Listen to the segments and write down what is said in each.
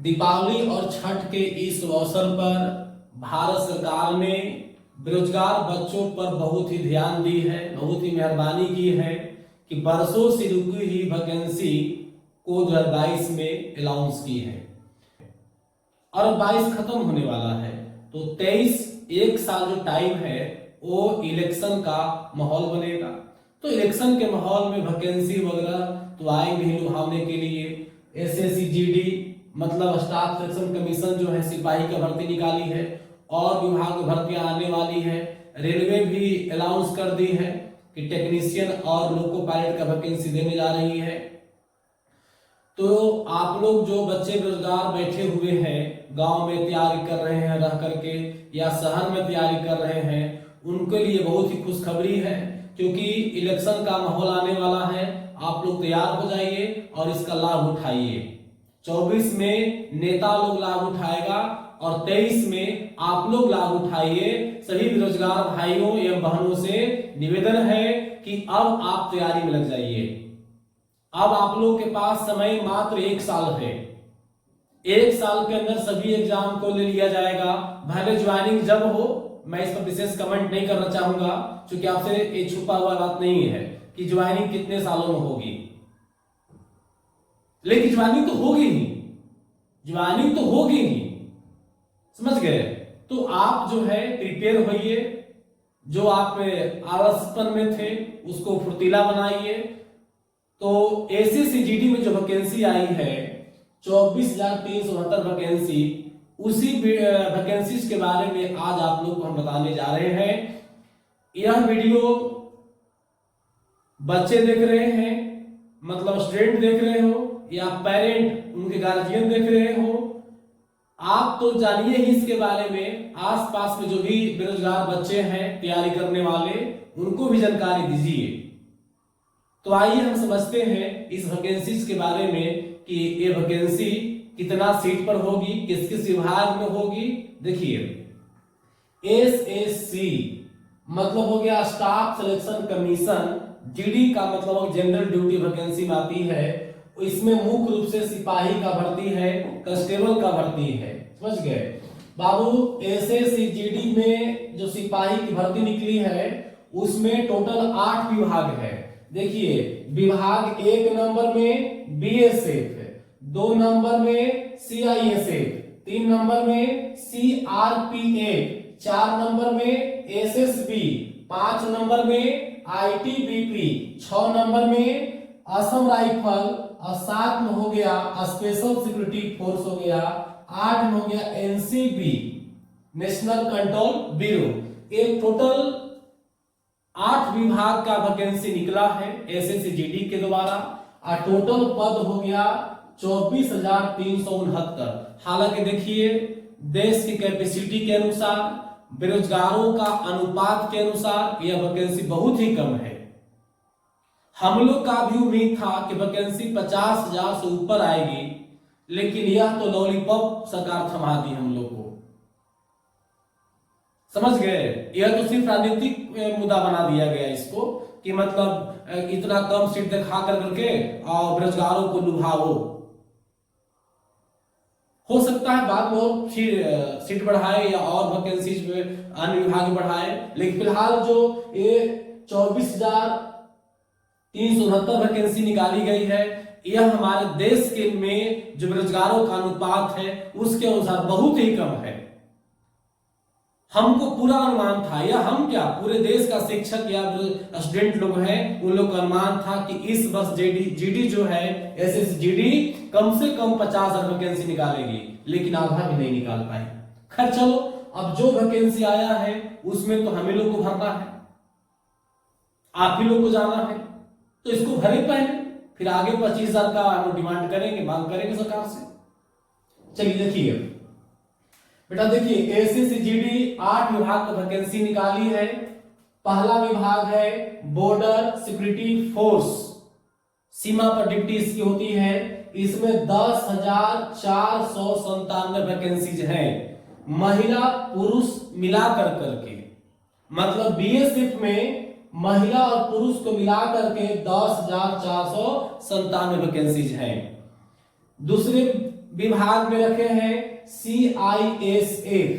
दीपावली और छठ के इस अवसर पर भारत सरकार ने बेरोजगार बच्चों पर बहुत ही ध्यान दी है, बहुत ही मेहरबानी की है कि बरसों से रुकी हुई वैकेंसी को 2022 में अनाउंस की है और 22 खत्म होने वाला है। तो 23 एक साल जो टाइम है वो इलेक्शन का माहौल बनेगा। तो इलेक्शन के माहौल में वैकेंसी वगैरह तो आएंगे ही लुभावने के लिए। एसएससी जीडी मतलब स्टाफ सिलेक्शन कमीशन जो है सिपाही का भर्ती निकाली है और विभाग में भर्तियां आने वाली है। रेलवे भी अनाउंस कर दी है कि टेक्नीशियन और लोको पायलट का वैकेंसी देने जा रही है। तो आप लोग जो बच्चे बेरोजगार बैठे हुए हैं, गांव में तैयारी कर रहे हैं रह करके या शहर में तैयारी कर रहे हैं, उनके लिए बहुत ही खुशखबरी है क्योंकि इलेक्शन का माहौल आने वाला है। आप लोग तैयार हो जाइए और इसका लाभ उठाइए। 24 में नेता लोग लाभ उठाएगा और 23 में आप लोग लाभ उठाइए। सभी बेरोजगार भाइयों एवं बहनों से निवेदन है कि अब आप तैयारी में लग जाइए। अब आप लोगों के पास समय मात्र 1 साल है। 1 साल के अंदर सभी एग्जाम को ले लिया जाएगा। भले ज्वाइनिंग जब हो, मैं इस पर विशेष कमेंट नहीं करना चाहूंगा क्योंकि आपसे ये छुपा हुआ बात नहीं है कि ज्वाइनिंग कितने सालों में होगी, लेकिन ज्वाइनिंग तो होगी ही, ज्वाइनिंग तो होगी ही, समझ गए। तो आप जो है प्रिपेयर होइए, जो आप आलसपन में थे उसको फुर्तीला बनाइए। तो एसएससी जीडी में जो वैकेंसी आई है 24,369 वैकेंसी, उसी वैकेंसीज के बारे में आज आप लोग को हम बताने जा रहे हैं। यह वीडियो बच्चे देख रहे हैं, मतलब स्टूडेंट देख रहे हो या पेरेंट उनके गार्जियन देख रहे हो, आप तो जानिए ही इसके बारे में। आसपास में जो भी बेरोजगार बच्चे हैं तैयारी करने वाले, उनको भी जानकारी दीजिए। तो आइए हम समझते हैं इस वैकेंसीज के बारे में कि ये वैकेंसी कितना सीट पर होगी, किस किस विभाग में होगी। देखिए, एसएससी मतलब हो गया स्टाफ सिलेक्शन कमीशन, जीडी का मतलब जनरल ड्यूटी वैकेंसी में आती है। इसमें मुख्य रूप से सिपाही का भर्ती है, कांस्टेबल का भर्ती है, समझ गए बाबू। एसएससी जीडी में जो सिपाही की भर्ती निकली है उसमें टोटल 8 विभाग है। देखिए, विभाग 1 नंबर में बीएसएफ, 2 नंबर में सीआईएसएफ, 3 नंबर में सीआरपीएफ, 4 नंबर में एसएसबी, 5 नंबर में आईटीबीपी, 6 नंबर में असम राइफल और 7 में हो गया स्पेशल सिक्योरिटी फोर्स हो गया, 8 में हो गया एनसीबी नेशनल कंट्रोल ब्यूरो। एक टोटल 8 विभाग का वैकेंसी निकला है एसएससी जीडी के द्वारा और टोटल पद हो गया 24,369। हालांकि देखिए, देश की कैपेसिटी के अनुसार, बेरोजगारों का अनुपात के अनुसार यह वैकेंसी बहुत ही कम है। हम लोग का भी उम्मीद था कि वैकेंसी 50,000 से ऊपर आएगी, लेकिन यह तो लॉलीपॉप सरकार थमा दी हम लोग को, समझ गए। यह तो सिर्फ राजनीतिक मुद्दा बना दिया गया इसको कि मतलब इतना कम सीट दिखा करके और बेरोजगारों को लुभाओ। हो सकता है बाद में सीट बढ़ाए या और वैकेंसीज में अन्य विभाग बढ़ाए, लेकिन फिलहाल जो ये 24,369 वैकेंसी निकाली गई है, यह हमारे देश के में जो बेरोजगारों का अनुपात है उसके अनुसार बहुत ही कम है। हमको पूरा अनुमान था, या हम क्या पूरे देश का शिक्षक या स्टूडेंट लोग हैं उन लोग का अनुमान था कि इस वर्ष जीडी जो है एसएससी जीडी कम से कम 50,000 वैकेंसी निकालेगी, लेकिन आधा भी नहीं निकाल पाए। खैर चलो, अब जो वैकेंसी आया है उसमें तो हमें लोग को भरना है, आप ही लोग को जाना है, तो इसको भरे पहले, फिर आगे 25,000 का हम डिमांड करेंगे, मांग करेंगे सरकार से। चलिए देखिए बेटा, देखिए एसएससी जीडी 8 विभाग का वैकेंसी निकाली है। पहला विभाग है बॉर्डर सिक्योरिटी फोर्स, सीमा पर ड्यूटी इसकी होती है। इसमें 10,497 वैकेंसीज हैं, महिला पुरुष मिलाकर करके, मतलब बीएसएफ में महिला और पुरुष को मिलाकर के 10,497 वैकेंसीज हैं। दूसरे विभाग में रखे हैं CISF,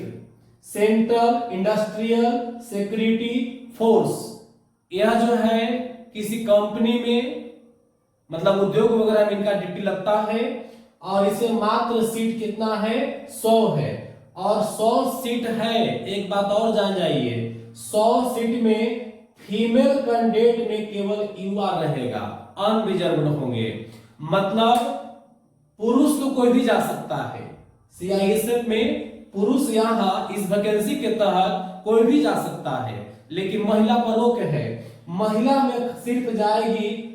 central industrial security force. यह जो है किसी कंपनी में मतलब उद्योग वगैरह में इनका ड्यूटी लगता है और इसे मात्र सीट कितना है 100 है और 100 सीट है। एक बात और जान जाइए, 100 सीट में फीमेल कैंडिडेट में केवल युवा रहेगा, अनरिजर्व्ड होंगे, मतलब पुरुष तो कोई भी जा सकता है। CISF में पुरुष यहाँ इस वैकेंसी के तहत कोई भी जा सकता है, लेकिन महिला पर रोक है। महिला में सिर्फ जाएगी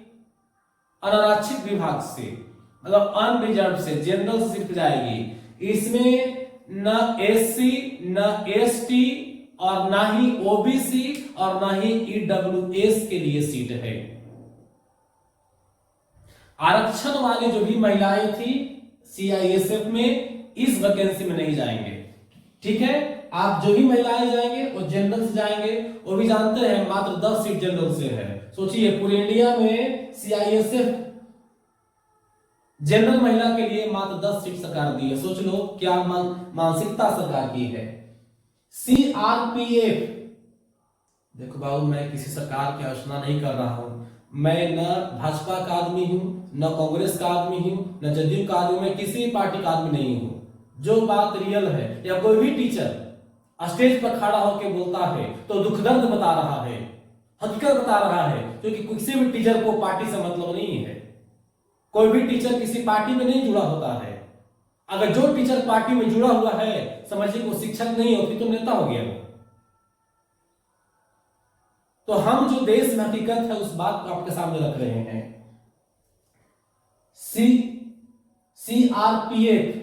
अनारक्षित विभाग से, मतलब अनरिजर्व से, जनरल से सिर्फ जाएगी। इसमें न SC न ST और ना ही OBC और ना ही EWS के लिए सीट है। आरक्षण वाली जो भी महिलाएं थी CISF में इस वैकेंसी में नहीं जाएंगे, ठीक है। आप जो भी महिलाएं जाएंगे वो जनरल से जाएंगे, वो भी जानते हैं मात्र 10 सीट जनरल से है। सोचिए पूरे इंडिया में CISF जनरल महिला के लिए मात्र 10 सीट सरकार दी है। सोच लो क्या मानसिकता सरकार की है। CRPF, देखो बाबू मैं किसी सरकार की आलोचना नहीं कर रहा हूं, मैं न भाजपा का आदमी हूं, न कांग्रेस का आदमी हूं, न जदयू का आदमी, मैं किसी पार्टी का आदमी नहीं हूं। जो बात रियल है, या कोई भी टीचर स्टेज पर खड़ा होकर बोलता है तो दुख दर्द बता रहा है, हकीकत बता रहा है, क्योंकि किसी भी टीचर को पार्टी से मतलब नहीं है। कोई भी टीचर किसी पार्टी में नहीं जुड़ा होता है। अगर जो टीचर पार्टी में जुड़ा हुआ है समझिए वो शिक्षक नहीं हो, फिर तो नेता हो गया। तो हम जो देश में हकीकत है उस बात को आपके सामने रख रहे हैं। CRPF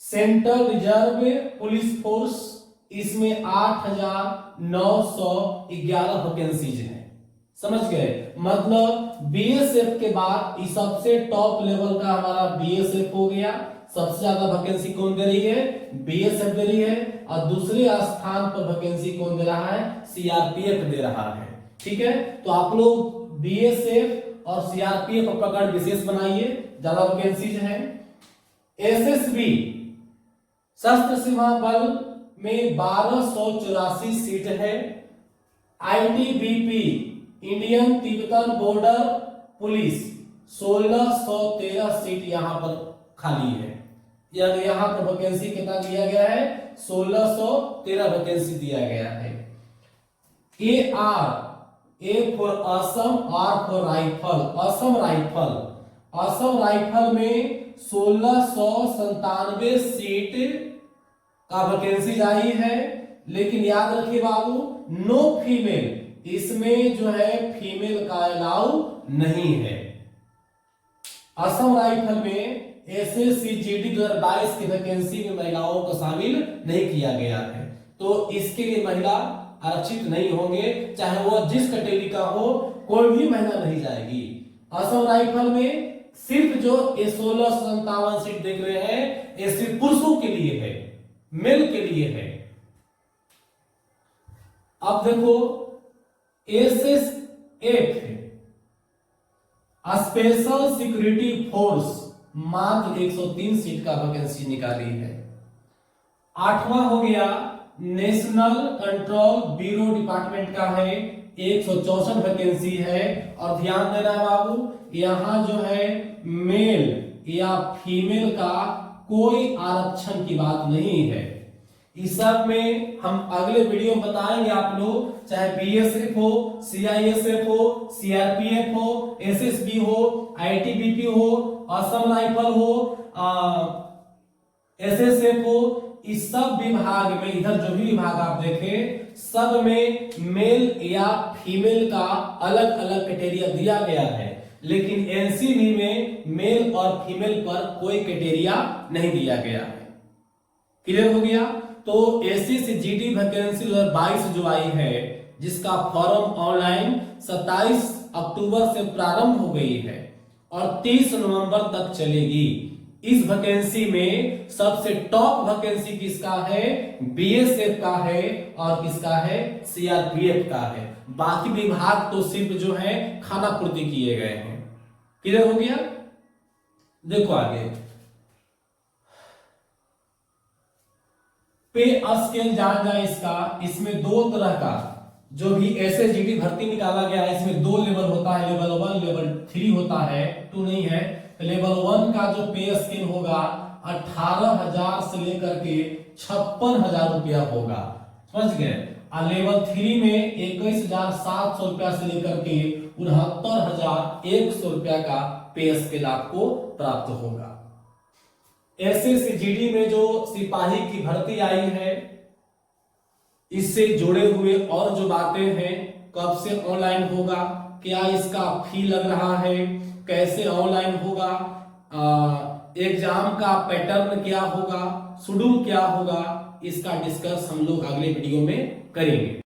central reserve police force, इसमें 8,911 वैकेंसीज हैं। समझ गए, मतलब BSF के बाद इस सबसे टॉप लेवल का हमारा BSF हो गया। सबसे ज्यादा वैकेंसी कौन दे रही है? BSF दे रही है। और दूसरे स्थान पर वैकेंसी कौन दे रहा है? CRPF दे रहा है। ठीक है, तो आप लोग BSF और CRPF पर पकड़ विशेष बनाइए, ज्यादा वैकेंसीज हैं। SSB सशस्त्र सीमा बल में 1284 सीट है। ITBP Indian Tibetan border police 1613 seat यहां पर खाली है। यहां पर वैकेंसी कितना दिया गया है? 1613 वैकेंसी दिया गया है। A for Assam, R for rifle, Assam rifle में 1697 सीट का वैकेंसी आई है। लेकिन याद रखिए बाबू, नो फीमेल, इसमें जो है फीमेल का अलाउ नहीं है। असम राइफल में SSC GD 2022 की वैकेंसी में महिलाओं को शामिल नहीं किया गया है, तो इसके लिए महिला आरक्षित नहीं होंगे, चाहे वो जिस कैटेगरी का हो, कोई भी महिला नहीं जाएगी। असम राइफल में सिर्फ जो 1657 सीट देख रहे हैं, ये सिर्फ पुरुषों के लिए है, मेल के लिए है। अब देखो SSF स्पेशल सिक्योरिटी फोर्स मात्र 103 सीट का वैकेंसी निकाली है। 8वां हो गया नेशनल कंट्रोल ब्यूरो डिपार्टमेंट का है, 164 वैकेंसी है। और ध्यान देना बाबू, यहां जो है मेल या फीमेल का कोई आरक्षण की बात नहीं है। इस सब में हम अगले वीडियो में बताएंगे आप लोग, चाहे BSF हो, CISF हो, CRPF हो, SSB हो, ITBP हो, असम राइफल हो, SSF हो, इस सब विभाग में, इधर जो भी विभाग आप देखें, सब में मेल या फीमेल का अलग अलग क्राइटेरिया दिया गया है। लेकिन NCB में मेल और फीमेल पर कोई क्राइटेरिया नहीं दिया गया है। क्लियर हो गया? तो SSC GD वैकेंसी 2022 जो आई है, जिसका फॉर्म ऑनलाइन 27 अक्टूबर से प्रारंभ हो गई है और 30 नवंबर तक चलेगी। इस वैकेंसी में सबसे टॉप वैकेंसी किसका है? BSF का है और किसका है? CRPF का है। बाकी विभाग तो सिर्फ जो है खाना पूर्ति किए गए हैं। क्लियर हो गया? देखो आगे पे स्केल जान जाए इसका, इसमें दो तरह का जो भी एसएसजीडी भर्ती निकाला गया है, इसमें दो लेवल होता है, लेवल 1 लेवल 3 होता है, 2 नहीं है। तो लेवल 1 का जो पे स्केल होगा 18,000 से लेकर के 56,000 रुपया होगा, समझ गए। और लेवल 3 में 21,700 रुपया से लेकर के 69,100 रुपया का पे स्केल आपको प्राप्त होगा। एसएसजीडी में जो सिपाही की भर्ती आई है, इससे जुड़े हुए और जो बातें हैं, कब से ऑनलाइन होगा, क्या इसका फी लग रहा है, कैसे ऑनलाइन होगा, एग्जाम का पैटर्न क्या होगा, शेड्यूल क्या होगा, इसका डिस्कस हम लोग अगले वीडियो में करेंगे।